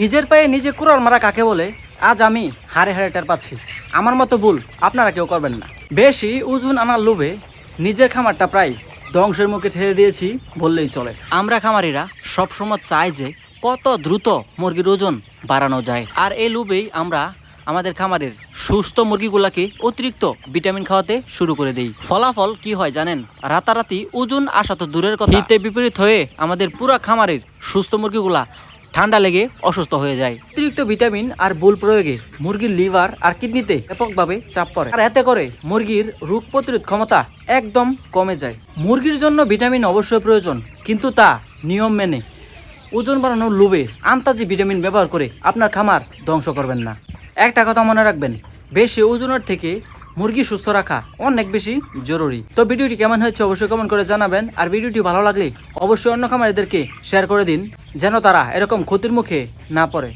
নিজের পায়ে নিজে কুড়াল মারা কাকে বলে আজ আমি হাড়ে হাড়ে টের পাচ্ছি। আমার মতো ভুল আপনারা কেউ করবেন না। বেশি ওজন আনার লোভে নিজের খামারটা প্রায় ধ্বংসের মুখে ঠেলে দিয়েছি বললেই চলে। আমরা খামারিরা সবসময় চাই যে কত দ্রুত মুরগির ওজন বাড়ানো যায়, আর এই লোভেই আমরা আমাদের খামারের সুস্থ মুরগিগুলাকে অতিরিক্ত ভিটামিন খাওয়াতে শুরু করে দেই। ফলাফল কি হয় জানেন? রাতারাতি ওজন আসা তো দূরের কথা, হিতে বিপরীত হয়ে আমাদের পুরা খামারের সুস্থ মুরগিগুলা ঠান্ডা লেগে অসুস্থ হয়ে যায়। অতিরিক্ত ভিটামিন আর ভুল প্রয়োগে মুরগির লিভার আর কিডনিতে ব্যাপকভাবে চাপ পড়ে, আর এতে করে মুরগির রোগ প্রতিরোধ ক্ষমতা একদম কমে যায়। মুরগির জন্য ভিটামিন অবশ্যই প্রয়োজন, কিন্তু তা নিয়ম মেনে ওজন বাড়ানোর লোভে আন্তাজি ভিটামিন ব্যবহার করে আপনার খামার ধ্বংস করবেন না। একটা কথা মনে রাখবেন, বেশি ওজনের থেকে মুরগি সুস্থ রাখা অনেক বেশি জরুরি। তো ভিডিওটি কেমন হয়েছে অবশ্যই কমেন্ট করে জানাবেন, আর ভিডিওটি ভালো লাগলে অবশ্যই অন্য খামারিদেরকে শেয়ার করে দিন, যেন তারা এরকম ক্ষতির মুখে না পড়ে।